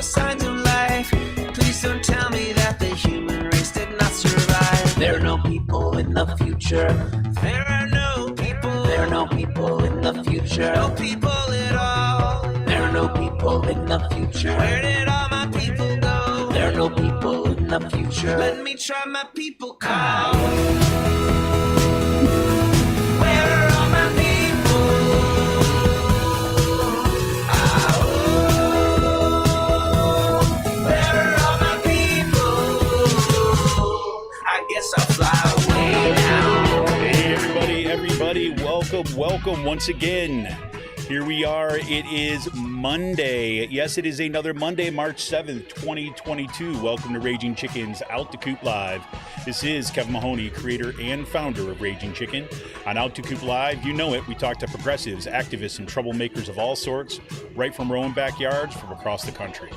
no signs of life. Please don't tell me that the human race did not survive. There are no people in the future. There are no people. There are no people in the future. No people at all. There are no people in the future. Where did all my people go? There are no people in the future. Let me try my people call. Where are all my people? Where are all my people? I guess I'll fly away now. Hey everybody, welcome once again. Here we are, it is Monday. Yes, it is another Monday, March 7th, 2022. Welcome to Raging Chicken's Out the Coop Live. This is Kevin Mahoney, creator and founder of Raging Chicken. On Out the Coop Live, you know it, we talk to progressives, activists, and troublemakers of all sorts, right from our own backyards from across the country.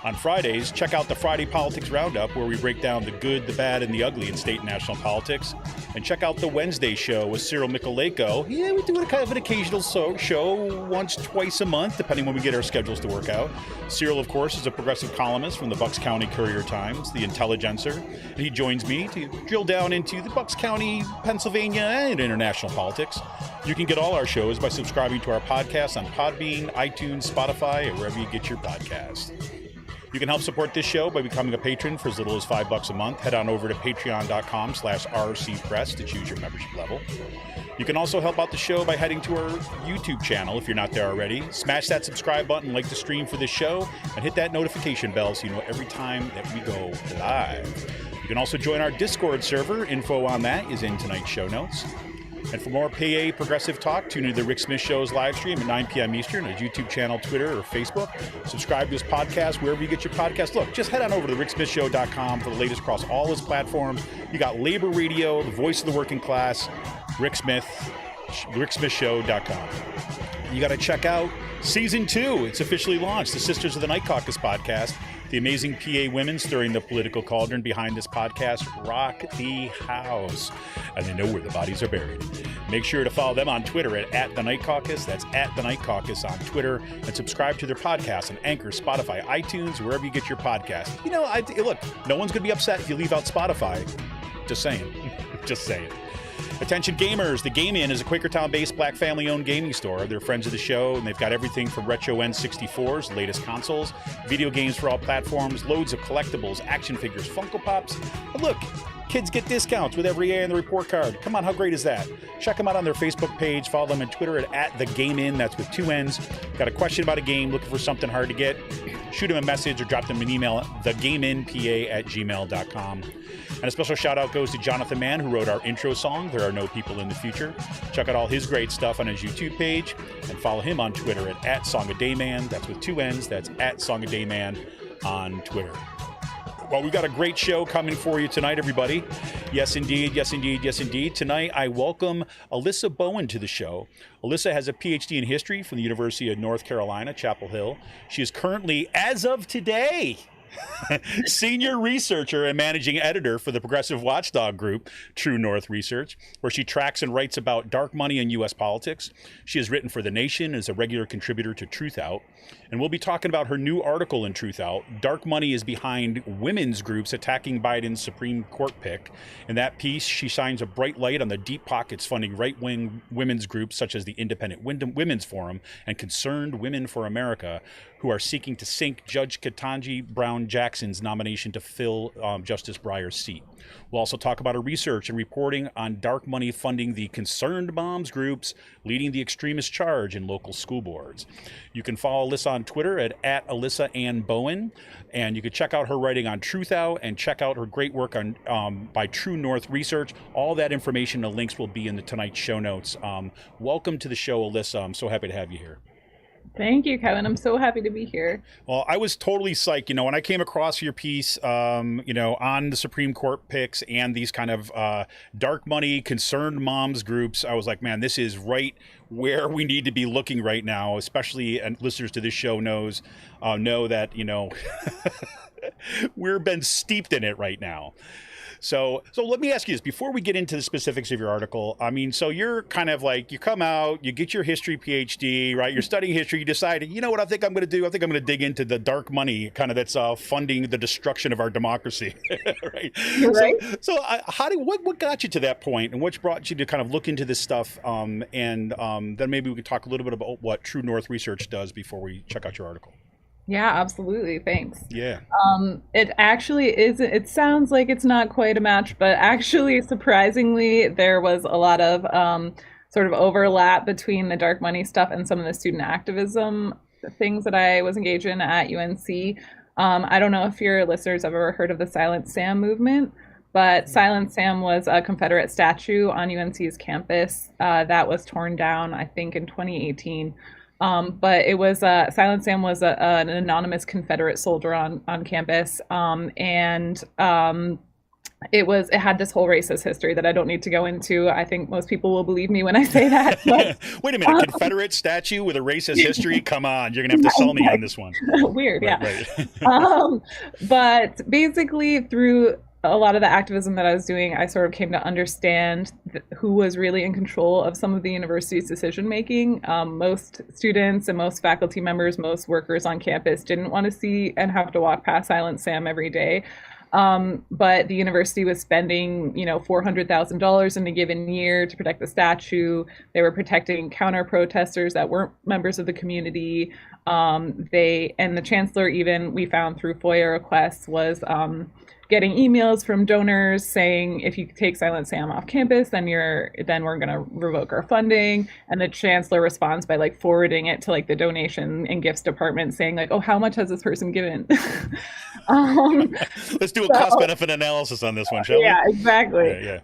On Fridays, check out the Friday Politics Roundup, where we break down the good, the bad, and the ugly in state and national politics. And check out the Wednesday show with Cyril Michaleko. Yeah, we do a kind of an occasional show once, twice a month, depending when we get our schedules to work out. Cyril, of course, is a progressive columnist from the Bucks County Courier-Times, the Intelligencer. And he joins me to drill down into the Bucks County, Pennsylvania, and international politics. You can get all our shows by subscribing to our podcast on Podbean, iTunes, Spotify, or wherever you get your podcasts. You can help support this show by becoming a patron for as little as $5 a month. Head on over to patreon.com/rcpress to choose your membership level. You can also help out the show by heading to our YouTube channel if you're not there already. Smash that subscribe button, like the stream for this show, and hit that notification bell so you know every time that we go live. You can also join our Discord server. Info on that is in tonight's show notes. And for more PA progressive talk, tune into the Rick Smith Show's live stream at 9 p.m. Eastern on his YouTube channel, Twitter, or Facebook. Subscribe to his podcast wherever you get your podcast. Look, just head on over to ricksmithshow.com for the latest across all his platforms. You got Labor Radio, the voice of the working class, Rick Smith, ricksmithshow.com. You got to check out Season 2. It's officially launched, the Sisters of the Night Caucus podcast. The amazing PA women stirring the political cauldron behind this podcast rock the house, and they know where the bodies are buried. Make sure to follow them on Twitter at The Night Caucus. That's at The Night Caucus on Twitter, and subscribe to their podcast on Anchor, Spotify, iTunes, wherever you get your podcast. You know, look, no one's going to be upset if you leave out Spotify. Just saying. Just saying. Attention gamers, the Game Inn is a Quakertown-based black family-owned gaming store. They're friends of the show, and they've got everything from retro N64s, the latest consoles, video games for all platforms, loads of collectibles, action figures, Funko Pops. And look, kids get discounts with every A in the report card. Come on, how great is that? Check them out on their Facebook page. Follow them on Twitter at The Game Inn. That's with 2 N's. Got a question about a game, looking for something hard to get? Shoot them a message or drop them an email at thegameinpa@gmail.com. And a special shout out goes to Jonathan Mann, who wrote our intro song, There Are No People in the Future. Check out all his great stuff on his YouTube page and follow him on Twitter at SongADayMan. That's with 2 N's. That's at SongADayMan on Twitter. Well, we've got a great show coming for you tonight, everybody. Yes, indeed. Yes, indeed. Yes, indeed. Tonight, I welcome Alyssa Bowen to the show. Alyssa has a Ph.D. in history from the University of North Carolina, Chapel Hill. She is currently, as of today, senior researcher and managing editor for the progressive watchdog group, True North Research, where she tracks and writes about dark money in U.S. politics. She has written for The Nation and is a regular contributor to Truthout. And we'll be talking about her new article in Truthout, Dark Money is Behind Women's Groups Attacking Biden's Supreme Court Pick. In that piece, she shines a bright light on the deep pockets funding right-wing women's groups such as the Independent Women's Forum and Concerned Women for America, who are seeking to sink Judge Ketanji Brown Jackson's nomination to fill Justice Breyer's seat. We'll also talk about her research and reporting on dark money funding the concerned moms groups leading the extremist charge in local school boards. You can follow Alyssa on Twitter at Alyssa Ann Bowen, and you can check out her writing on Truthout and check out her great work on by True North Research. All that information and links will be in tonight's show notes. Welcome to the show, Alyssa. I'm so happy to have you here. Thank you, Kevin. I'm so happy to be here. Well, I was totally psyched, when I came across your piece, on the Supreme Court picks and these kind of dark money, concerned moms groups. I was like, man, this is right where we need to be looking right now, especially, and listeners to this show know that, we've been steeped in it right now. So let me ask you this before we get into the specifics of your article. I mean, so you're kind of like, you come out, you get your history PhD, right? You're studying history. You decide, you know what I think I'm going to do? I think I'm going to dig into the dark money kind of that's funding the destruction of our democracy, right? You're right. So what got you to that point, and what brought you to kind of look into this stuff? And then maybe we could talk a little bit about what True North Research does before we check out your article. Yeah, absolutely. Thanks. Yeah. It actually is, it sounds like it's not quite a match, but actually, surprisingly, there was a lot of sort of overlap between the dark money stuff and some of the student activism things that I was engaged in at UNC. I don't know if your listeners have ever heard of the Silent Sam movement, but Silent Sam was a Confederate statue on UNC's campus that was torn down, I think, in 2018. But it was Silent Sam was an anonymous Confederate soldier on campus, and it had this whole racist history that I don't need to go into. I think most people will believe me when I say that. But, wait a minute, Confederate statue with a racist history? Come on, you're gonna have to sell me on this one. Weird, right, yeah. Right. But basically, through a lot of the activism that I was doing, I sort of came to understand who was really in control of some of the university's decision making. Most students and most faculty members, most workers on campus didn't want to see and have to walk past Silent Sam every day. But the university was spending, $400,000 in a given year to protect the statue. They were protecting counter protesters that weren't members of the community. And the chancellor, even we found through FOIA requests, was getting emails from donors saying, if you take Silent Sam off campus, then we're going to revoke our funding. And the chancellor responds by forwarding it to the donation and gifts department, saying oh, how much has this person given? Let's do a cost benefit analysis on this one, shall we? Yeah, exactly. Yeah.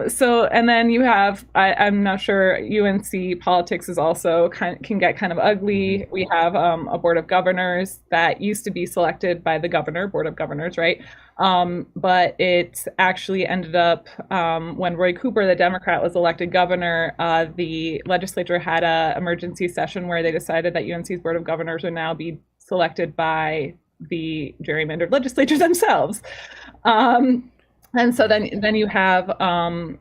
So, and then you have, I'm not sure, UNC politics is also can get kind of ugly. We have a board of governors that used to be selected by the governor, board of governors, right? But it actually ended up when Roy Cooper, the Democrat, was elected governor, the legislature had an emergency session where they decided that UNC's board of governors would now be selected by the gerrymandered legislature themselves. And so then you have Art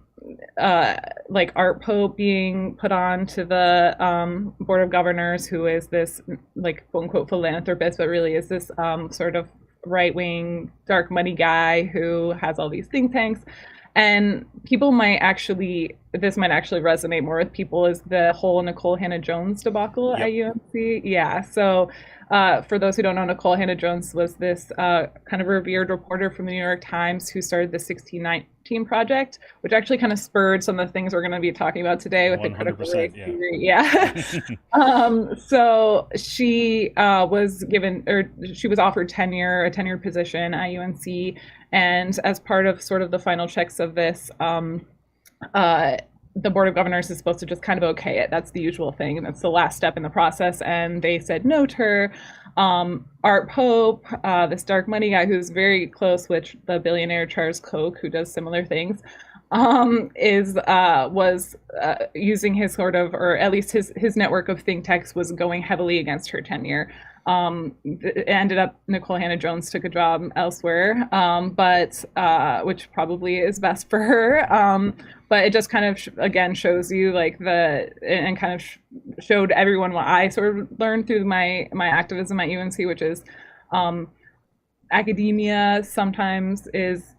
Pope being put on to the board of governors, who is this quote unquote philanthropist, but really is this sort of right-wing dark money guy who has all these think tanks. And people might actually resonate more with people, is the whole Nicole Hannah-Jones debacle at UNC. Yeah, so for those who don't know, Nicole Hannah-Jones was this kind of revered reporter from the New York Times who started the 1619 Project, which actually kind of spurred some of the things we're going to be talking about today with the critical race theory. Yeah. So she she was offered a tenured position at UNC, and as part of sort of the final checks of this, the board of governors is supposed to just kind of okay it. That's the usual thing. That's the last step in the process. And they said no to her. Art Pope, this dark money guy who's very close with the billionaire Charles Koch, who does similar things, was using his sort of, or at least his network of think tanks was going heavily against her tenure. It ended up Nicole Hannah-Jones took a job elsewhere, but which probably is best for her. But it just kind of again shows you and kind of showed everyone what I sort of learned through my activism at UNC, which is academia sometimes is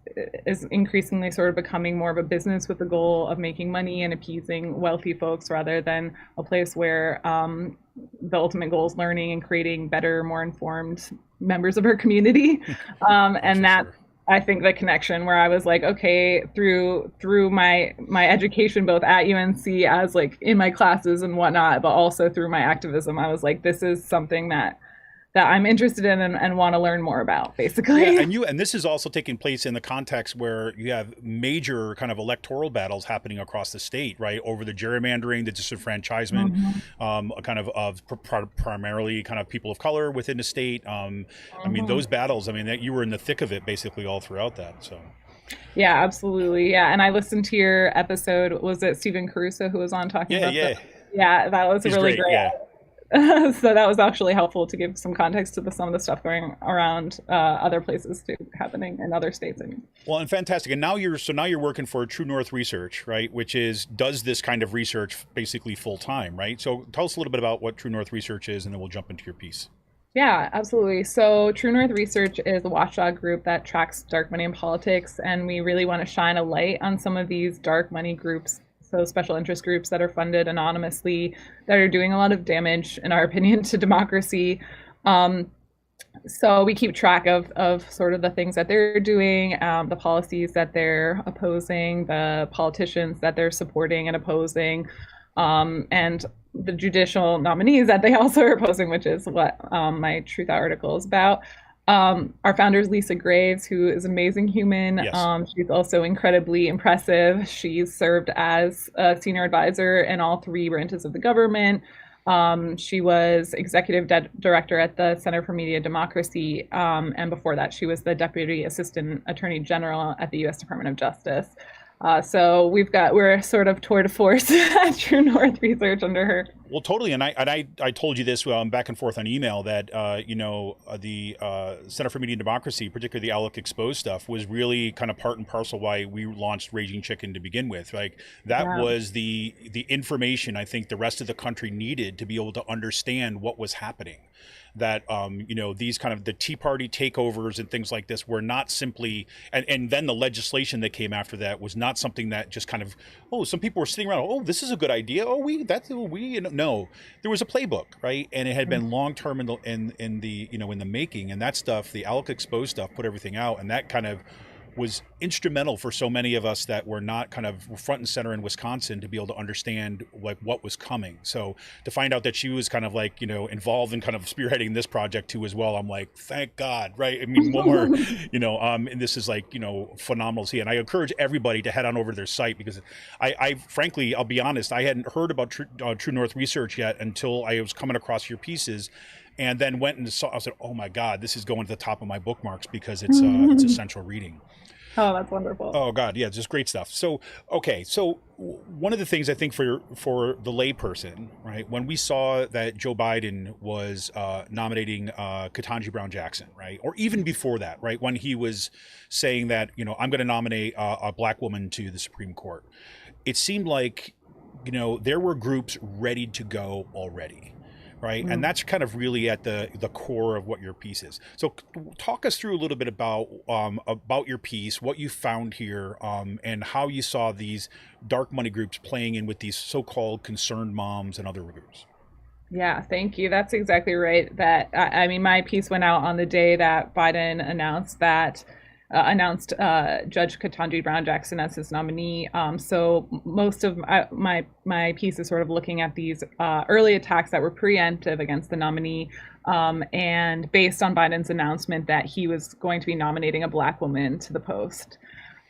increasingly sort of becoming more of a business with the goal of making money and appeasing wealthy folks, rather than a place where the ultimate goal is learning and creating better, more informed members of our community. And that's, I think, the connection where I was like, okay, through my education, both at UNC as in my classes and whatnot, but also through my activism, I was like, this is something that I'm interested in and want to learn more about, basically. Yeah, and this is also taking place in the context where you have major kind of electoral battles happening across the state, right? Over the gerrymandering, the disenfranchisement, kind of primarily kind of people of color within the state. I mean, those battles, that you were in the thick of it basically all throughout that, so. Yeah, absolutely. Yeah, and I listened to your episode. Was it Stephen Caruso who was on talking about that? Yeah, that was really great. So that was actually helpful to give some context to some of the stuff going around other places too, happening in other states. Well, and fantastic. And now you're working for True North Research, right? Which does this kind of research basically full time, right? So tell us a little bit about what True North Research is, and then we'll jump into your piece. Yeah, absolutely. So True North Research is a watchdog group that tracks dark money in politics, and we really want to shine a light on some of these dark money groups, so special interest groups that are funded anonymously, that are doing a lot of damage, in our opinion, to democracy. So we keep track of sort of the things that they're doing, the policies that they're opposing, the politicians that they're supporting and opposing, and the judicial nominees that they also are opposing, which is what my Truthout article is about. Our founder is Lisa Graves, who is an amazing human. Yes. She's also incredibly impressive. She's served as a senior advisor in all three branches of the government. She was executive director at the Center for Media Democracy, and before that, she was the deputy assistant attorney general at the U.S. Department of Justice. So we're sort of tour de force at True North Research under her. Well, totally. And I told you this back and forth on email that, the Center for Media Democracy, particularly the Outlook Exposed stuff, was really kind of part and parcel why we launched Raging Chicken to begin with. Like that was the information I think the rest of the country needed to be able to understand what was happening. That, these kind of the Tea Party takeovers and things like this were not simply, and then the legislation that came after that was not something that just kind of, some people were sitting around, this is a good idea. No, there was a playbook, right? And it had been long-term in the making, and that stuff, the Outlook Exposed stuff put everything out, and that kind of was instrumental for so many of us that were not kind of front and center in Wisconsin to be able to understand like what was coming. So to find out that she was kind of like, involved in kind of spearheading this project too as well, I'm like, thank God, right? I mean, one more, and this is like, phenomenal to see. And I encourage everybody to head on over to their site because I frankly, I'll be honest, I hadn't heard about True North Research yet until I was coming across your pieces. And then went and saw, I said, oh my God, this is going to the top of my bookmarks because it's essential reading. Oh, that's wonderful. Oh God, yeah, just great stuff. So, okay, so one of the things I think for the layperson, right, when we saw that Joe Biden was nominating Ketanji Brown Jackson, right, or even before that, right, when he was saying that, I'm going to nominate a black woman to the Supreme Court, it seemed like, there were groups ready to go already. Right. And that's kind of really at the core of what your piece is. So talk us through a little bit about your piece, what you found here, and how you saw these dark money groups playing in with these so-called concerned moms and other groups. Yeah, thank you. That's exactly right. My piece went out on the day that Biden announced Judge Ketanji Brown Jackson as his nominee. So most of my piece is sort of looking at these early attacks that were preemptive against the nominee, and based on Biden's announcement that he was going to be nominating a black woman to the post.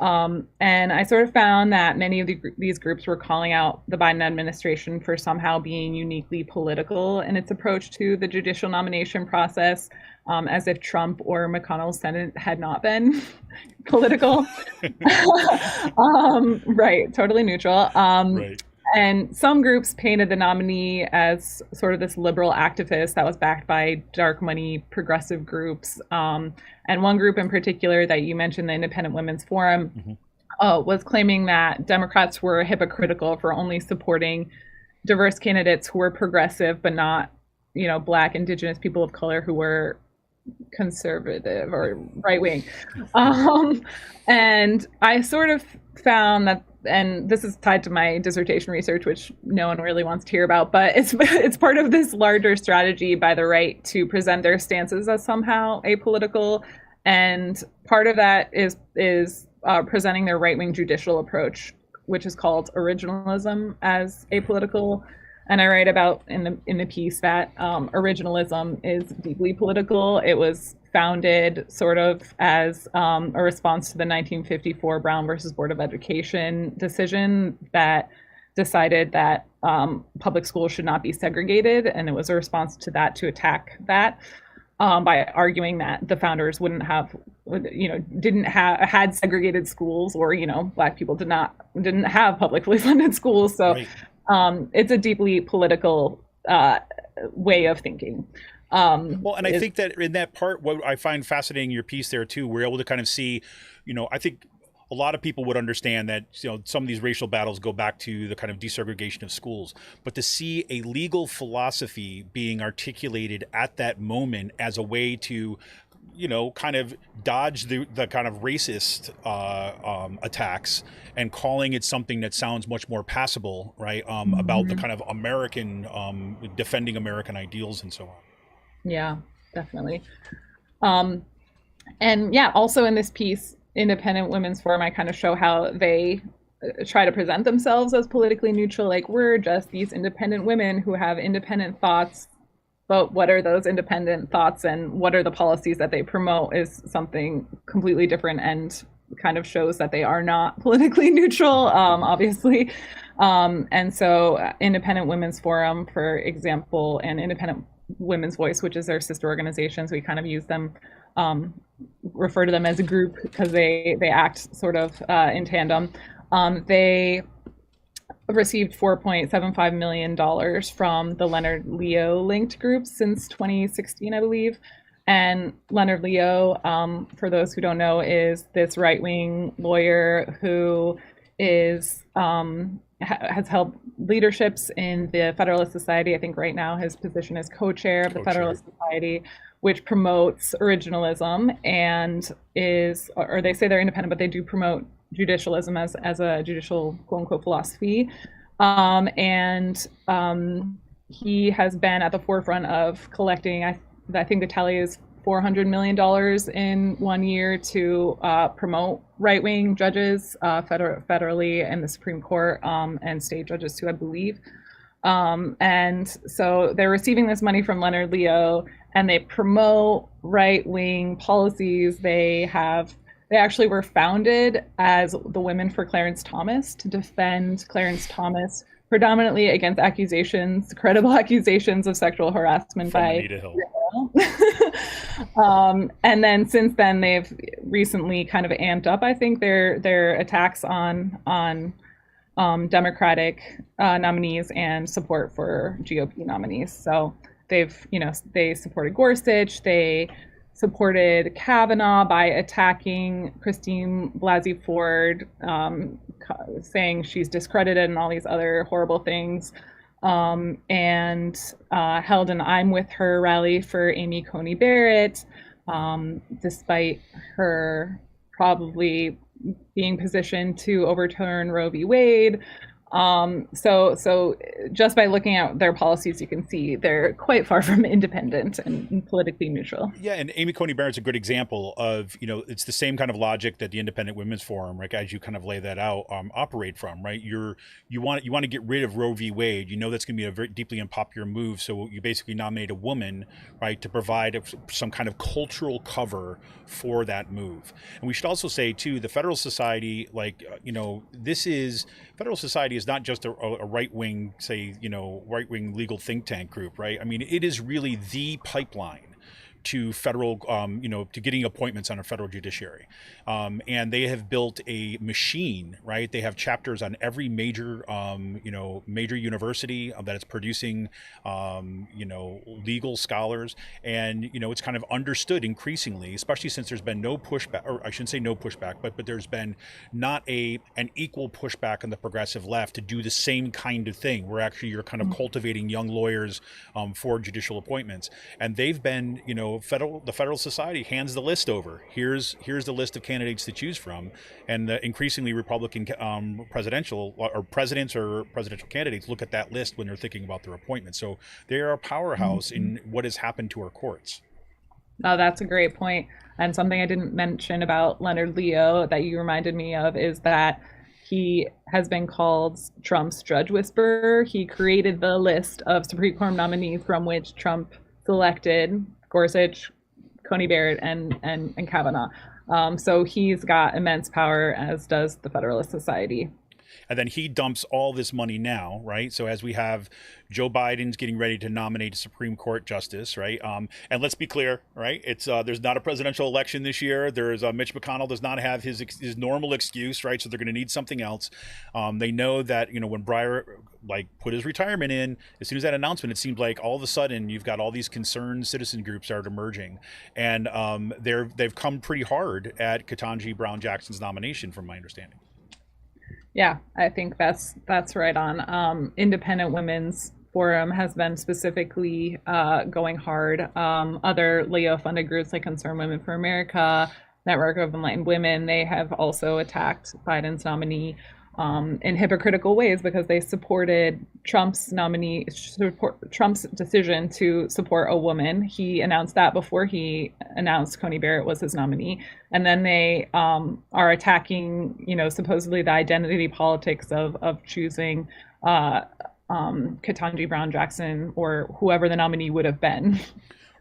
And I sort of found that many of these groups were calling out the Biden administration for somehow being uniquely political in its approach to the judicial nomination process, as if Trump or McConnell's Senate had not been political. Right, totally neutral. Right. And some groups painted the nominee as sort of this liberal activist that was backed by dark money progressive groups. And one group in particular that you mentioned, the Independent Women's Forum, was claiming that Democrats were hypocritical for only supporting diverse candidates who were progressive, but not, Black, Indigenous, people of color who were conservative or right wing. And I sort of found that, and this is tied to my dissertation research, which no one really wants to hear about, but it's part of this larger strategy by the right to present their stances as somehow apolitical, and part of that is presenting their right-wing judicial approach, which is called originalism, as apolitical. And I write about in the piece that originalism is deeply political. It was founded sort of as a response to the 1954 Brown versus Board of Education decision that decided that public schools should not be segregated, and it was a response to that to attack that by arguing that the founders had segregated schools, or Black people didn't have publicly funded schools, so. Right. It's a deeply political way of thinking. Well, and I think that in that part, what I find fascinating in your piece there too, we're able to kind of see, I think a lot of people would understand that, some of these racial battles go back to the kind of desegregation of schools, but to see a legal philosophy being articulated at that moment as a way to, kind of dodge the kind of racist attacks and calling it something that sounds much more passable, right? About the kind of American, defending American ideals and so on. Yeah, definitely. And yeah, also in this piece, Independent Women's Forum, I kind of show how they try to present themselves as politically neutral. Like, we're just these independent women who have independent thoughts, but what are those independent thoughts and what are the policies that they promote is something completely different, and kind of shows that they are not politically neutral, obviously. And so Independent Women's Forum, for example, and Independent Women's Voice, which is their sister organizations, we kind of use them, refer to them as a group because they act sort of in tandem. They received $4.75 million from the Leonard Leo linked groups since 2016, I believe. And Leonard Leo, for those who don't know, is this right-wing lawyer who is has held leaderships in the Federalist Society. I think right now his position is co-chair of the Federalist Society, which promotes originalism and is, or they say they're independent, but they do promote judicialism as a judicial quote unquote philosophy. And he has been at the forefront of collecting, I think the tally is $400 million in 1 year to promote right-wing judges federally in the Supreme Court, and state judges too, I believe. And so they're receiving this money from Leonard Leo, and they promote right-wing policies. They actually were founded as the Women for Clarence Thomas to defend Clarence Thomas predominantly against credible accusations of sexual harassment from by Anita Hill. And then since then, they've recently kind of amped up, I think, their attacks on Democratic nominees and support for GOP nominees. So they supported Gorsuch, they supported Kavanaugh by attacking Christine Blasey Ford, saying she's discredited and all these other horrible things, and held an I'm With Her rally for Amy Coney Barrett, despite her probably being positioned to overturn Roe v. Wade. So just by looking at their policies, you can see they're quite far from independent and politically neutral. Yeah, and Amy Coney Barrett's a good example of, it's the same kind of logic that the Independent Women's Forum, right, as you kind of lay that out, operate from, right? You want to get rid of Roe v. Wade. That's going to be a very deeply unpopular move. So you basically nominate a woman, right, to provide some kind of cultural cover for that move. And we should also say too, the Federalist Society, Federalist Society is not just a right-wing, right-wing legal think tank group, right? I mean, it is really the pipeline to federal, to getting appointments on a federal judiciary. And they have built a machine, right? They have chapters on every major, major university that is producing, legal scholars. And, it's kind of understood increasingly, especially since there's been no pushback, or I shouldn't say no pushback, but there's been not an equal pushback on the progressive left to do the same kind of thing, where actually you're kind of cultivating young lawyers for judicial appointments. And they've been, the Federal Society hands the list over. Here's the list of candidates to choose from, and the increasingly Republican presidential or presidents or presidential candidates look at that list when they're thinking about their appointment. So they are a powerhouse in what has happened to our courts. Oh, that's a great point. And something I didn't mention about Leonard Leo that you reminded me of is that he has been called Trump's judge whisperer. He created the list of Supreme Court nominees from which Trump selected Gorsuch, Coney Barrett, and Kavanaugh. So he's got immense power, as does the Federalist Society. and then he dumps all this money now, right? So as we have Joe Biden's getting ready to nominate a Supreme Court justice, right? And let's be clear, right? It's there's not a presidential election this year. There's Mitch McConnell does not have his normal excuse, right? So they're going to need something else. They know that, you know, when Breyer like put his retirement in, as soon as that announcement, it seemed like all of a sudden you've got all these concerned citizen groups started emerging, and they've come pretty hard at Ketanji Brown Jackson's nomination, from my understanding. Yeah, I think that's right on. Independent Women's Forum has been specifically going hard. Other Leo-funded groups like Concerned Women for America, Network of Enlightened Women, they have also attacked Biden's nominee in hypocritical ways because they supported Trump's decision to support a woman. He announced that before he announced Coney Barrett was his nominee. And then they are attacking, you know, supposedly the identity politics of choosing Ketanji Brown Jackson or whoever the nominee would have been.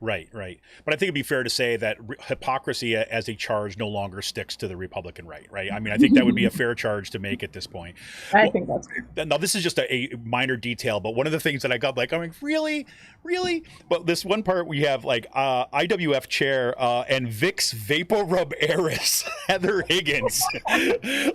Right. But I think it'd be fair to say that hypocrisy as a charge no longer sticks to the Republican right? I mean, I think that would be a fair charge to make at this point. I think that's fair. Now, this is just a minor detail, but one of the things that I got, like, I'm like, really? But this one part we have, like, IWF chair and Vicks Vapor Rub heiress, Heather Higgins.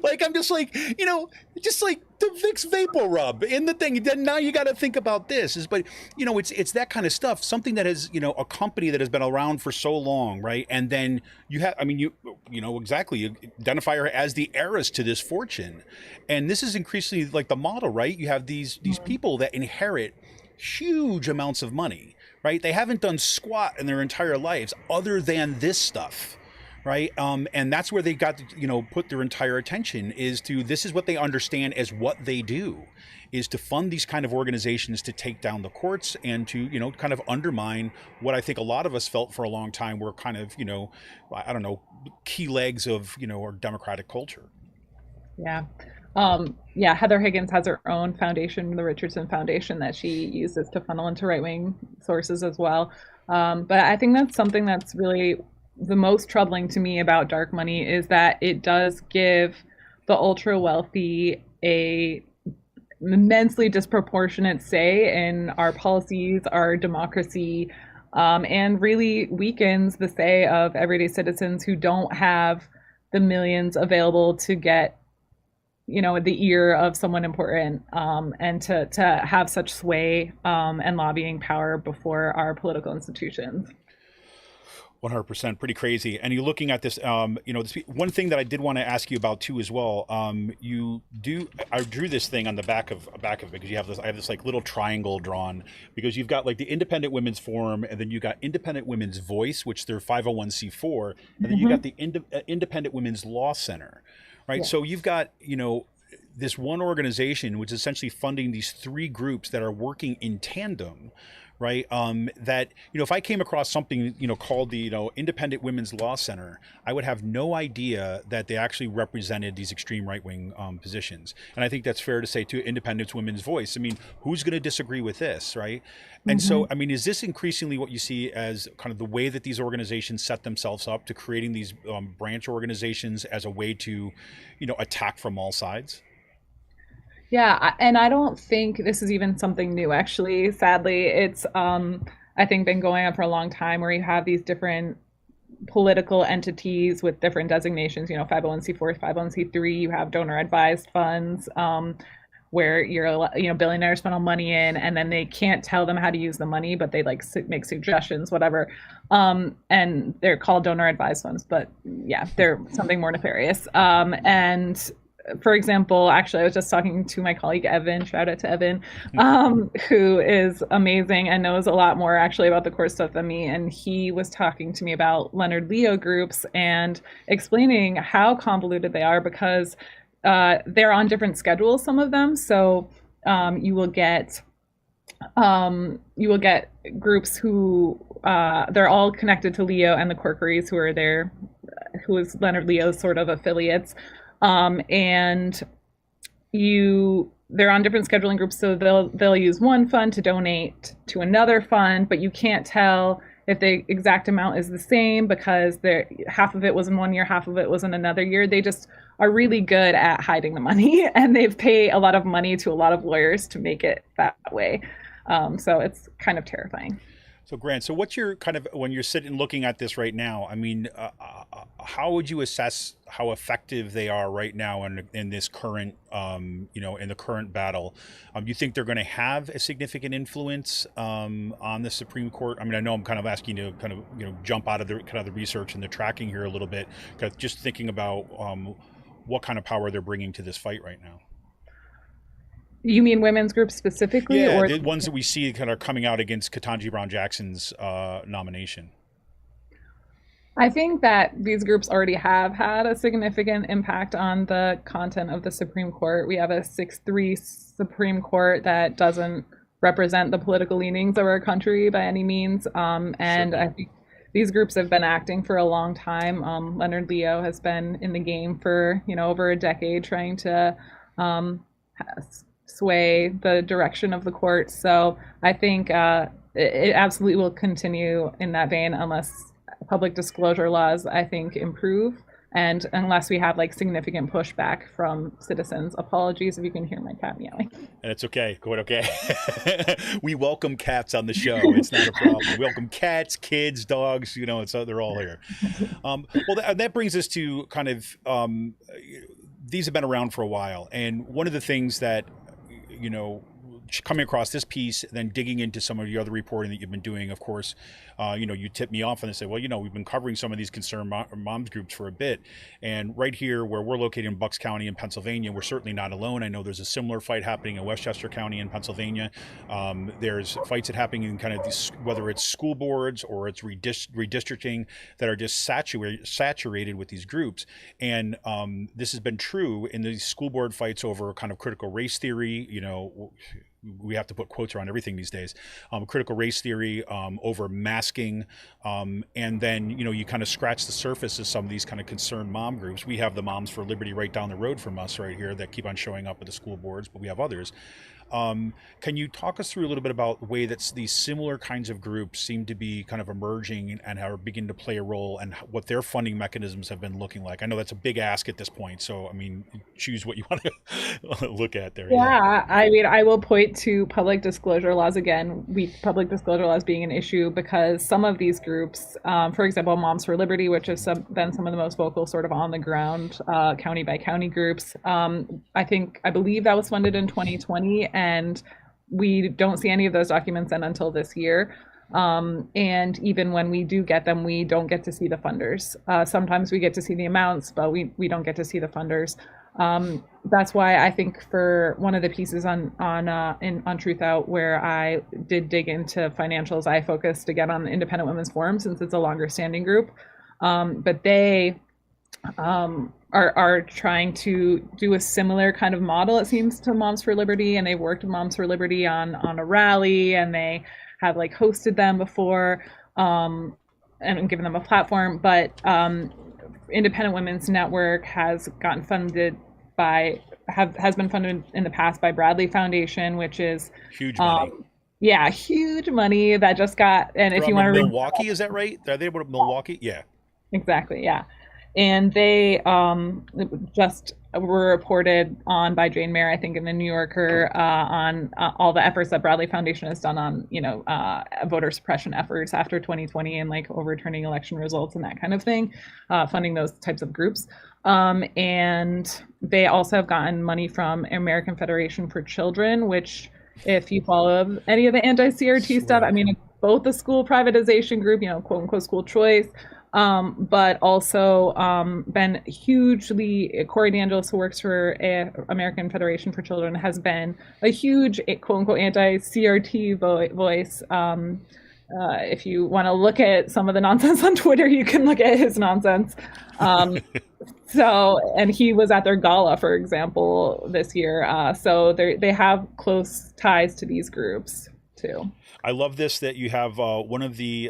Like, I'm just like, you know, just like the Vicks Vapor Rub in the thing. Then now you got to think about this. But, you know, it's that kind of stuff, something that has, you know, a company that has been around for so long, right? And then you have, I mean, you know, exactly, you identify her as the heiress to this fortune. And this is increasingly like the model, right? You have these people that inherit huge amounts of money, right? They haven't done squat in their entire lives other than this stuff, right? And that's where they got to, you know, put their entire attention is to, this is what they understand as what they do, is to fund these kind of organizations to take down the courts and to, you know, kind of undermine what I think a lot of us felt for a long time were kind of, you know, I don't know, key legs of, you know, our democratic culture. Yeah. Heather Higgins has her own foundation, the Richardson Foundation, that she uses to funnel into right-wing sources as well. But I think that's something that's really the most troubling to me about dark money is that it does give the ultra wealthy a immensely disproportionate say in our policies, our democracy, and really weakens the say of everyday citizens who don't have the millions available to get, you know, the ear of someone important, and to have such sway and lobbying power before our political institutions. 100%, pretty crazy. And you're looking at this, you know, this one thing that I did want to ask you about too as well. I drew this thing on the back of it because you have this. I have this like little triangle drawn because you've got like the Independent Women's Forum, and then you got Independent Women's Voice, which they're 501c4, and then you got the Independent Women's Law Center, right? Yeah. So you've got, you know, this one organization which is essentially funding these three groups that are working in tandem. Right. That, you know, if I came across something, you know, called the, you know, Independent Women's Law Center, I would have no idea that they actually represented these extreme right wing positions. And I think that's fair to say to Independent Women's Voice. I mean, who's going to disagree with this? Right. And so, I mean, is this increasingly what you see as kind of the way that these organizations set themselves up to creating these branch organizations as a way to, you know, attack from all sides? Yeah, and I don't think this is even something new, actually. Sadly, it's, I think, been going on for a long time where you have these different political entities with different designations, you know, 501c4, 501c3, you have donor advised funds, where billionaires funnel money in and then they can't tell them how to use the money, but they like make suggestions, whatever. And they're called donor advised funds, but yeah, they're something more nefarious. And for example, actually, I was just talking to my colleague, Evan, shout out to Evan, who is amazing and knows a lot more actually about the court stuff than me. And he was talking to me about Leonard Leo groups and explaining how convoluted they are because they're on different schedules, some of them. So you will get groups who they're all connected to Leo and the Corkeries who are there, who is Leonard Leo's sort of affiliates. And they're on different scheduling groups, so they'll use one fund to donate to another fund, but you can't tell if the exact amount is the same because half of it was in one year, half of it was in another year. They just are really good at hiding the money, and they've paid a lot of money to a lot of lawyers to make it that way. So it's kind of terrifying. So Grant, so what's your kind of, when you're sitting looking at this right now, I mean, how would you assess how effective they are right now in this current, in the current battle? You think they're going to have a significant influence on the Supreme Court? I mean, I know I'm kind of asking you to kind of, jump out of the kind of the research and the tracking here a little bit, because just thinking about what kind of power they're bringing to this fight right now. You mean women's groups specifically? Yeah, or the ones that we see kind of coming out against Ketanji Brown Jackson's nomination. I think that these groups already have had a significant impact on the content of the Supreme Court. We have a 6-3 Supreme Court that doesn't represent the political leanings of our country by any means. And I think these groups have been acting for a long time. Leonard Leo has been in the game for, over a decade, trying to sway the direction of the court. So I think it absolutely will continue in that vein unless public disclosure laws, I think, improve, and unless we have like significant pushback from citizens. Apologies if you can hear my cat meowing. And it's okay. Quite okay. We welcome cats on the show. It's not a problem. We welcome cats, kids, dogs. They're all here. Well, that brings us to kind of these have been around for a while, and one of the things that coming across this piece, then digging into some of the other reporting that you've been doing, of course, you tip me off and say, well, we've been covering some of these concerned moms groups for a bit. And right here where we're located in Bucks County in Pennsylvania, we're certainly not alone. I know there's a similar fight happening in Westchester County in Pennsylvania. There's fights that happening in kind of these, whether it's school boards or it's redistricting, that are just saturated with these groups. And this has been true in these school board fights over kind of critical race theory. We have to put quotes around everything these days. Critical race theory, over masking, and then you kind of scratch the surface of some of these kind of concerned mom groups. We have the Moms for Liberty right down the road from us right here that keep on showing up at the school boards, but we have others. Can you talk us through a little bit about the way that these similar kinds of groups seem to be kind of emerging and are beginning to play a role, and what their funding mechanisms have been looking like? I know that's a big ask at this point, so I mean, choose what you want to look at there. Yeah, I mean, I will point to public disclosure laws again. Public disclosure laws being an issue because some of these groups, for example, Moms for Liberty, which has been some of the most vocal sort of on the ground county by county groups. I believe that was funded in 2020. And we don't see any of those documents in until this year. And even when we do get them, we don't get to see the funders. Sometimes we get to see the amounts, but we don't get to see the funders. That's why I think for one of the pieces on Truthout, where I did dig into financials, I focused again on the Independent Women's Forum since it's a longer standing group. But they are trying to do a similar kind of model, it seems, to Moms for Liberty, and they've worked with Moms for Liberty on a rally, and they have like hosted them before and given them a platform. But Independent Women's Network has gotten funded has been funded in the past by Bradley Foundation, which is huge money. Yeah, huge money that just got. And if you want to, Milwaukee, is that right? Are they able to Milwaukee? Yeah, exactly. Yeah. And they just were reported on by Jane Mayer, I think, in the New Yorker on all the efforts that Bradley Foundation has done on, voter suppression efforts after 2020 and like overturning election results and that kind of thing, funding those types of groups. And they also have gotten money from American Federation for Children, which, if you follow any of the anti-CRT stuff, I mean, it's both a school privatization group, quote unquote school choice. But also been hugely, Corey DeAngelis, who works for American Federation for Children, has been a huge, quote-unquote, anti-CRT voice. If you want to look at some of the nonsense on Twitter, you can look at his nonsense. And he was at their gala, for example, this year. So they have close ties to these groups, too. I love this, that you have one of the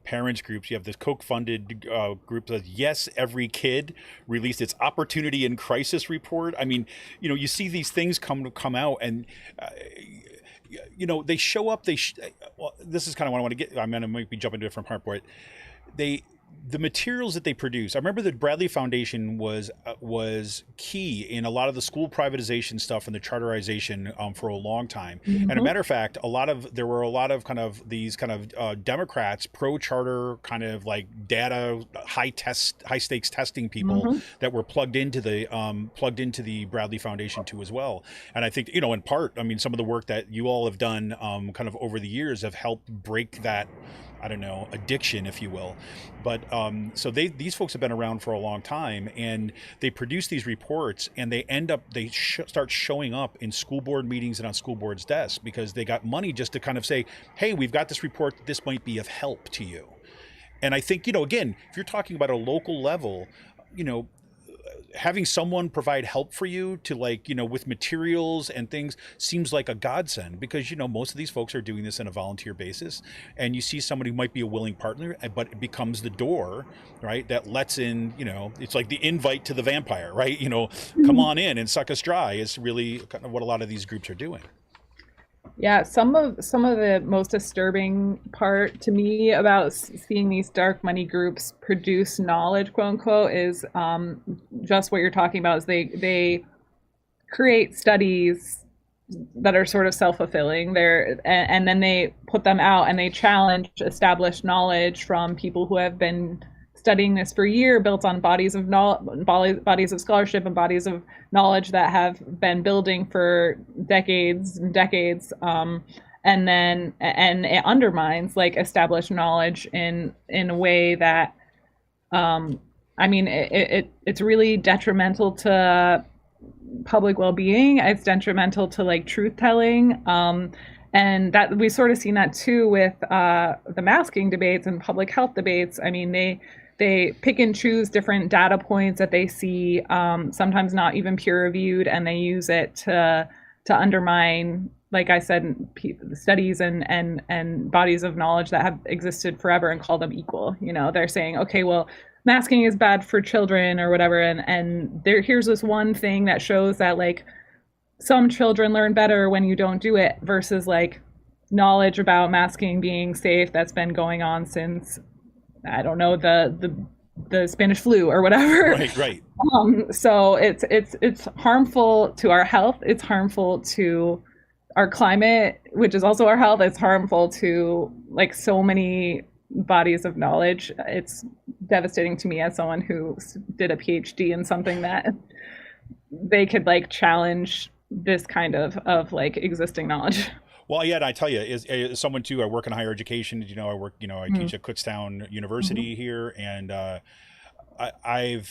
parents groups. You have this Koch-funded group that, Yes, Every Kid, released its Opportunity in Crisis report. I mean, you see these things come out, and they show up. Well, this is kind of what I want to get. I might be jumping to a different part, but the materials that they produce. I remember the Bradley Foundation was key in a lot of the school privatization stuff and the charterization for a long time. And a matter of fact, there were a lot of kind of these kind of Democrats, pro-charter kind of like data high stakes testing people that were plugged into the Bradley Foundation too as well. And I think, in part, I mean, some of the work that you all have done kind of over the years have helped break that, I don't know, addiction, if you will. But so these folks have been around for a long time, and they produce these reports, and they start showing up in school board meetings and on school boards' desks because they got money just to kind of say, hey, we've got this report, this might be of help to you. And I think, again, if you're talking about a local level, having someone provide help for you to with materials and things seems like a godsend because, most of these folks are doing this on a volunteer basis, and you see somebody who might be a willing partner, but it becomes the door, right? That lets in, it's like the invite to the vampire, right? Come on in and suck us dry is really kind of what a lot of these groups are doing. Yeah, some of the most disturbing part to me about seeing these dark money groups produce knowledge, quote unquote, is just what you're talking about. Is they create studies that are sort of self-fulfilling. And then they put them out and they challenge established knowledge from people who have been studying this for a year, built on bodies of scholarship and bodies of knowledge that have been building for decades and decades, and it undermines established knowledge in a way that, it's really detrimental to public well-being. It's detrimental to truth telling. And that we've sort of seen that too with the masking debates and public health debates. I mean, they pick and choose different data points that they see, sometimes not even peer reviewed, and they use it to undermine, like I said, studies and bodies of knowledge that have existed forever and call them equal. They're saying, okay, well, masking is bad for children or whatever, and here's this one thing that shows that some children learn better when you don't do it, versus knowledge about masking being safe that's been going on since, I don't know, the Spanish flu or whatever. Right. So it's harmful to our health. It's harmful to our climate, which is also our health. It's harmful to so many bodies of knowledge. It's devastating to me as someone who did a Ph.D. in something that they could challenge this kind of existing knowledge. Well, yeah, and I tell you, as someone too, I work in higher education. I teach at Kutztown University here, and I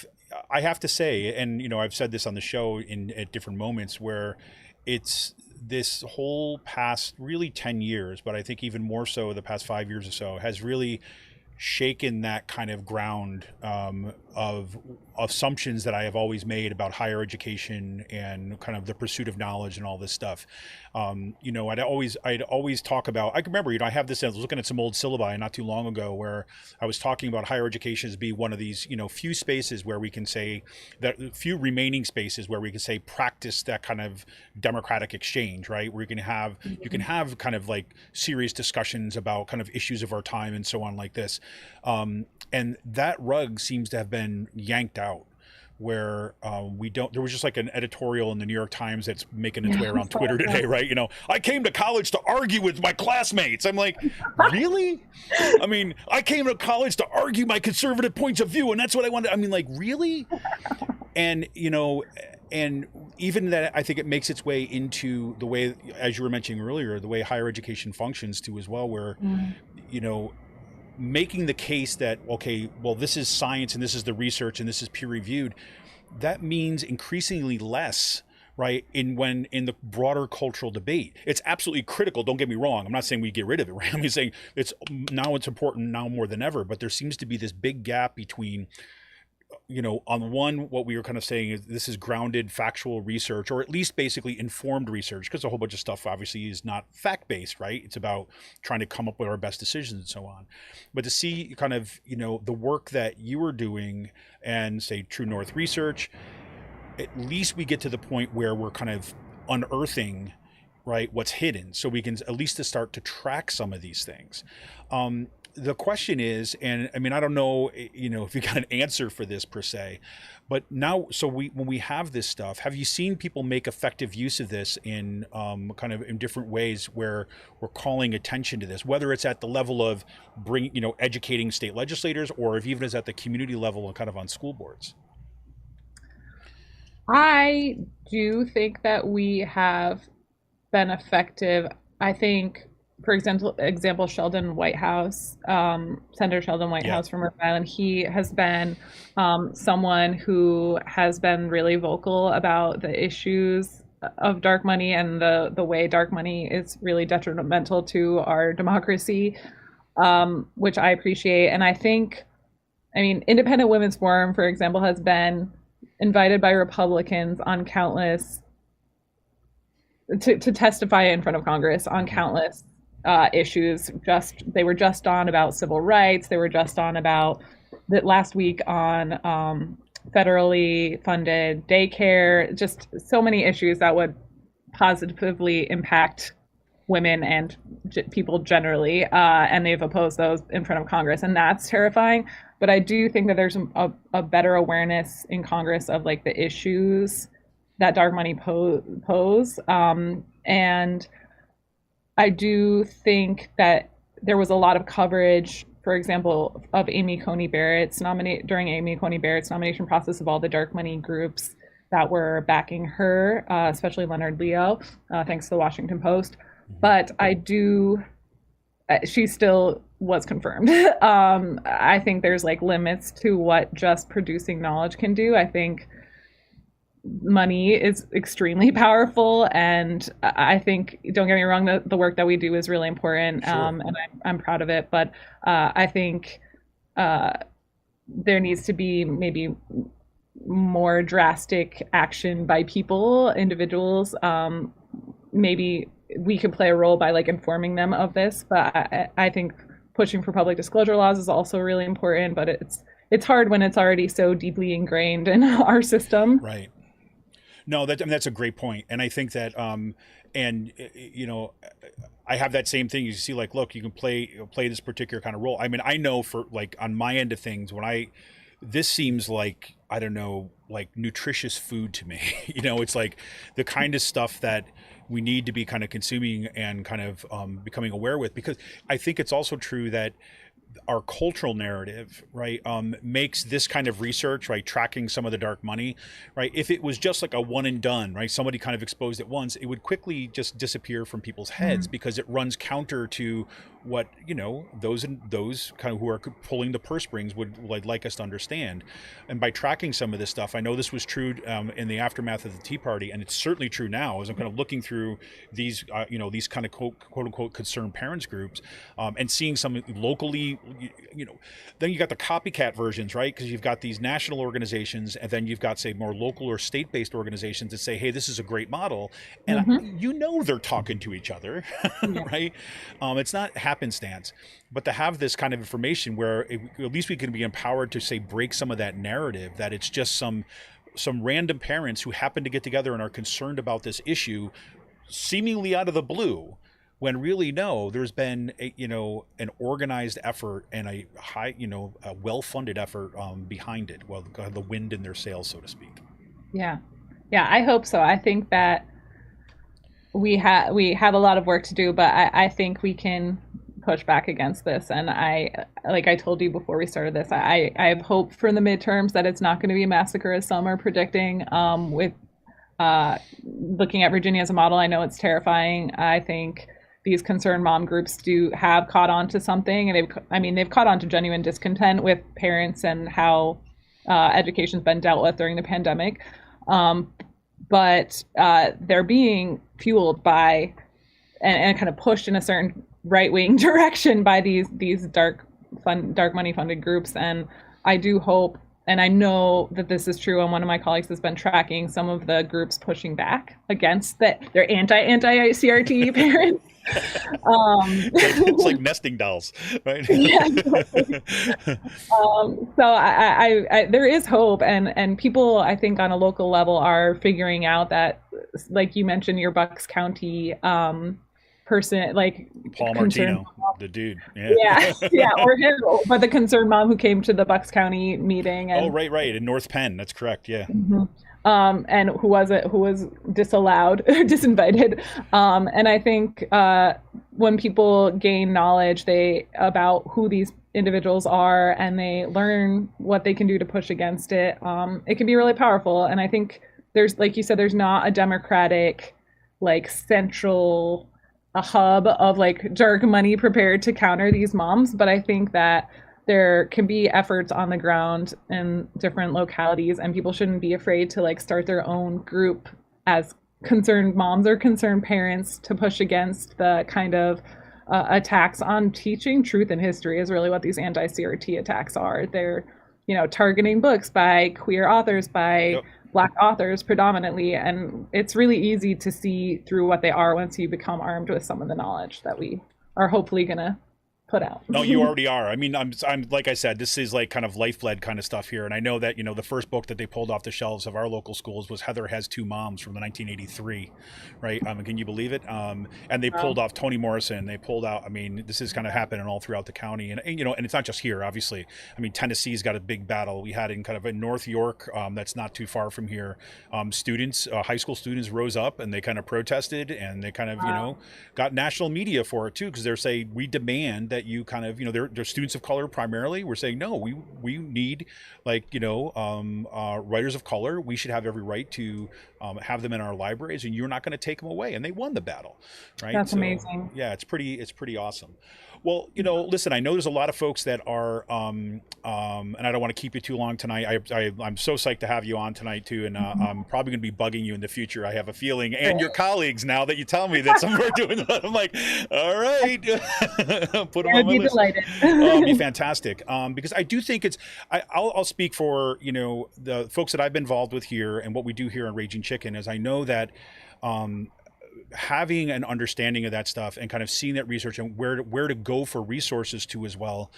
have to say, and I've said this on the show at different moments, where it's this whole past really 10 years, but I think even more so the past 5 years or so, has really shaken that kind of ground of assumptions that I have always made about higher education and kind of the pursuit of knowledge and all this stuff. I'd always talk about, I can remember, I have this, I was looking at some old syllabi not too long ago where I was talking about higher education as being one of these, few spaces where we can say that, few remaining spaces where we can say practice that kind of democratic exchange, right? Where you can have kind of serious discussions about kind of issues of our time and so on like this. And that rug seems to have been yanked out, where there was just an editorial in the New York Times that's making its way around Twitter today, right? I came to college to argue with my classmates. I'm like, really? I mean, I came to college to argue my conservative points of view, and that's what I wanted. I mean, really? And, and even that, I think it makes its way into the way, as you were mentioning earlier, the way higher education functions too as well, where, making the case that, okay, well, this is science and this is the research and this is peer reviewed, that means increasingly less, right, in the broader cultural debate. It's absolutely critical, don't get me wrong. I'm not saying we get rid of it, right? I'm saying it's important now more than ever, but there seems to be this big gap between, on one, what we were kind of saying is this is grounded factual research, or at least basically informed research, because a whole bunch of stuff obviously is not fact-based, right? It's about trying to come up with our best decisions and so on. But to see kind of, the work that you were doing and say True North Research, at least we get to the point where we're kind of unearthing, right, what's hidden, so we can at least start to track some of these things. the question is, and I mean, I don't know, if you got an answer for this per se, but now, so when we have this stuff, have you seen people make effective use of this in kind of in different ways where we're calling attention to this, whether it's at the level of educating state legislators, or if even is at the community level and kind of on school boards? I do think that we have been effective. I think, for example, Sheldon Whitehouse, Senator Sheldon Whitehouse from Rhode Island, he has been someone who has been really vocal about the issues of dark money and the way dark money is really detrimental to our democracy, which I appreciate. And I think, Independent Women's Forum, for example, has been invited by Republicans on countless to testify in front of Congress on countless issues. They were just on about civil rights. They were just on about that last week on federally funded daycare. Just so many issues that would positively impact women and people generally, and they've opposed those in front of Congress, and that's terrifying. But I do think that there's a better awareness in Congress of like the issues that dark money pose, and I do think that there was a lot of coverage, for example, of Amy Coney Barrett's during Amy Coney Barrett's nomination process, of all the dark money groups that were backing her, especially Leonard Leo, thanks to the Washington Post. But she still was confirmed. I think there's like limits to what just producing knowledge can do. I think money is extremely powerful, and I think, don't get me wrong, the work that we do is really important, sure. And I'm proud of it, but I think there needs to be maybe more drastic action by individuals. Maybe we could play a role by like informing them of this, but I think pushing for public disclosure laws is also really important, but it's hard when it's already so deeply ingrained in our system. Right. No, that's a great point. And I think that, I have that same thing. You see, like, look, you can play this particular kind of role. I mean, I know for like on my end of things, this seems like, I don't know, like nutritious food to me. It's like the kind of stuff that we need to be kind of consuming and kind of becoming aware with, because I think it's also true that our cultural narrative, right, makes this kind of research, right, tracking some of the dark money, right, if it was just like a one and done, right, somebody kind of exposed it once, it would quickly just disappear from people's heads, because it runs counter to what those kind of who are pulling the purse strings would like us to understand. And by tracking some of this stuff, I know this was true in the aftermath of the Tea Party, and it's certainly true now as I'm kind of looking through these these kind of quote unquote concerned parents groups, and seeing some locally, then you got the copycat versions, right? Because you've got these national organizations, and then you've got, say, more local or state-based organizations that say, hey, this is a great model, and they're talking to each other, right? It's not happenstance, but to have this kind of information where at least we can be empowered to, say, break some of that narrative that it's just some random parents who happen to get together and are concerned about this issue seemingly out of the blue, when really, no, there's been an organized effort and a high, a well-funded effort behind it. Well, the wind in their sails, so to speak. Yeah, I hope so. I think that we have a lot of work to do, but I think we can push back against this. And like I told you before we started this, I have hope for the midterms that it's not going to be a massacre as some are predicting. With looking at Virginia as a model, I know it's terrifying. I think these concerned mom groups have caught on to something, and they've caught on to genuine discontent with parents and how education's been dealt with during the pandemic. But they're being fueled by and kind of pushed in a certain right-wing direction by these dark money funded groups. And I do hope, and I know that this is true, and one of my colleagues has been tracking some of the groups pushing back against that. They're anti-CRT parents. It's like nesting dolls, right? Yeah, exactly. So I there is hope, and people, I think, on a local level are figuring out that, like you mentioned, your Bucks County person, like Paul concerned Martino, the dude. yeah, yeah, or him, but the concerned mom who came to the Bucks County meeting. And Oh, right, in North Penn. That's correct. Yeah. and who was disallowed, disinvited. And I think when people gain knowledge about who these individuals are and they learn what they can do to push against it, it can be really powerful. And I think there's, like you said, there's not a democratic, like central a hub of like dark money prepared to counter these moms, but I think that there can be efforts on the ground in different localities, and people shouldn't be afraid to like start their own group as concerned moms or concerned parents to push against the kind of attacks on teaching truth and history is really what these anti-CRT attacks are. They're, targeting books by queer authors, by Black authors predominantly, and it's really easy to see through what they are once you become armed with some of the knowledge that we are hopefully gonna put out. No, you already are. I mean, I'm like I said, this is like kind of lifeblood kind of stuff here. And I know that, the first book that they pulled off the shelves of our local schools was Heather Has Two Moms from the 1983, right? Can you believe it? And they pulled off Toni Morrison. They pulled out, this is kind of happening all throughout the county. And and it's not just here, obviously. Tennessee's got a big battle. We had in North York, that's not too far from here, students, high school students rose up and they kind of protested, and they kind of, got national media for it too, because they're saying, we demand that you kind of, they're students of color primarily. We're saying, no, we need writers of color. We should have every right to have them in our libraries, and you're not going to take them away. And they won the battle, right? That's amazing. Yeah, it's pretty awesome. Well, listen, I know there's a lot of folks that are, and I don't want to keep you too long tonight. I'm so psyched to have you on tonight too, and I'm probably going to be bugging you in the future. I have a feeling, and your colleagues now that you tell me that some are doing that. I'm like, all right, put them on my list. Delighted. It'd be fantastic, because I do think I'll speak for the folks that I've been involved with here, and what we do here on Raging Chicken is I know that. Having an understanding of that stuff and kind of seeing that research and where to go for resources to as well,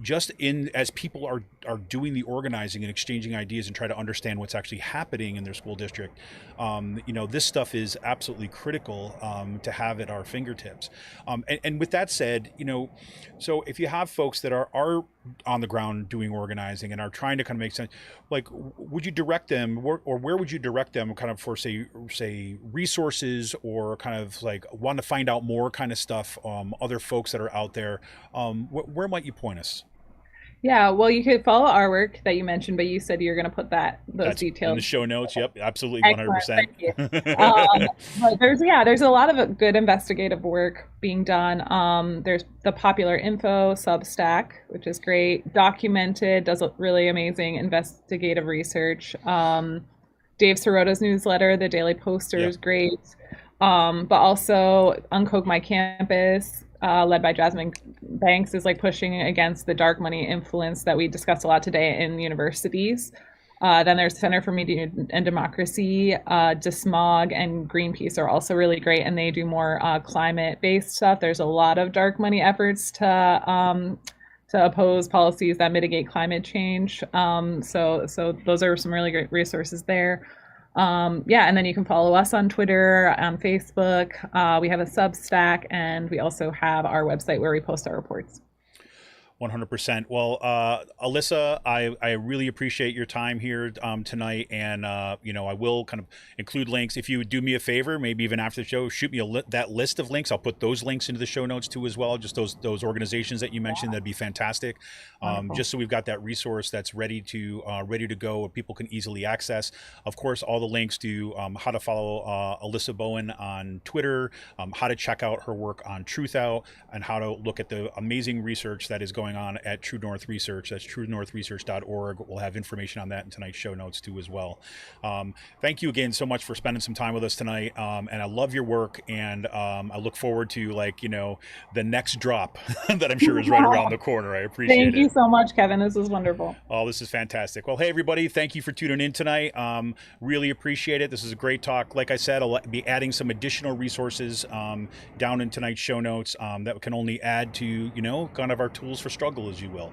just as people are doing the organizing and exchanging ideas and try to understand what's actually happening in their school district, this stuff is absolutely critical to have at our fingertips. And with that said, so if you have folks that are on the ground doing organizing and are trying to kind of make sense, like, would you direct them, or where would you direct them kind of for say resources, or kind of like want to find out more kind of stuff, other folks that are out there, where might you point us? Yeah, well, you could follow our work that you mentioned, but you said you're going to put those details in the show notes. Yep, absolutely, 100%. Thank you. But there's a lot of good investigative work being done. There's the Popular Info Substack, which is great, documented, does really amazing investigative research. Dave Sirota's newsletter, The Daily Poster, is great. But also Uncoke My Campus, led by Jasmine Banks, is like pushing against the dark money influence that we discussed a lot today in universities. Then there's Center for Media and Democracy, DeSmog, and Greenpeace are also really great, and they do more climate-based stuff. There's a lot of dark money efforts to oppose policies that mitigate climate change. So those are some really great resources there. And then you can follow us on Twitter, on Facebook. We have a Substack, and we also have our website where we post our reports. 100%. Well, Alyssa, I really appreciate your time here tonight, and I will kind of include links. If you would do me a favor, maybe even after the show, shoot me that list of links. I'll put those links into the show notes too as well. Just those organizations that you mentioned, that'd be fantastic. Just so we've got that resource that's ready to go, where people can easily access. Of course, all the links to how to follow Alyssa Bowen on Twitter, how to check out her work on Truthout, and how to look at the amazing research that is going on at True North Research. That's truenorthresearch.org. We'll have information on that in tonight's show notes too as well. Thank you again so much for spending some time with us tonight. And I love your work, and I look forward to the next drop that I'm sure is right around the corner. I appreciate it. Thank you so much, Kevin. This was wonderful. Oh, this is fantastic. Well, hey everybody, thank you for tuning in tonight. Really appreciate it. This is a great talk. Like I said, I'll be adding some additional resources down in tonight's show notes that can only add to kind of our tools for struggle, as you will.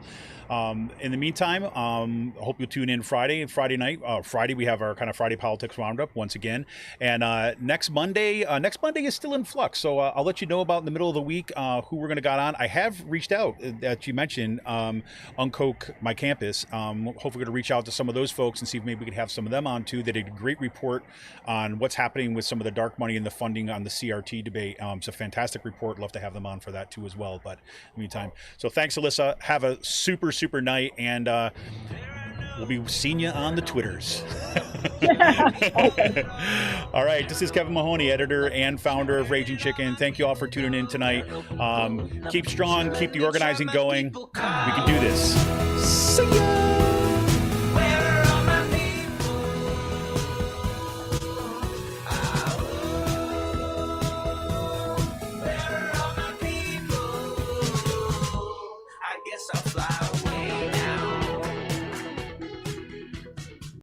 In the meantime, I hope you'll tune in Friday night. Friday, we have our kind of Friday politics roundup once again. And next Monday is still in flux. So I'll let you know about in the middle of the week who we're going to got on. I have reached out, that you mentioned, Uncoke My Campus. Hopefully we're going to reach out to some of those folks and see if maybe we could have some of them on too. They did a great report on what's happening with some of the dark money and the funding on the CRT debate. It's a fantastic report. Love to have them on for that too as well. But in the meantime, so thanks, Alyssa. Have a super night, and we'll be seeing you on the Twitters. All right, this is Kevin Mahoney, editor and founder of Raging Chicken. Thank you all for tuning in tonight. Keep strong, keep the organizing going. We can do this. See ya!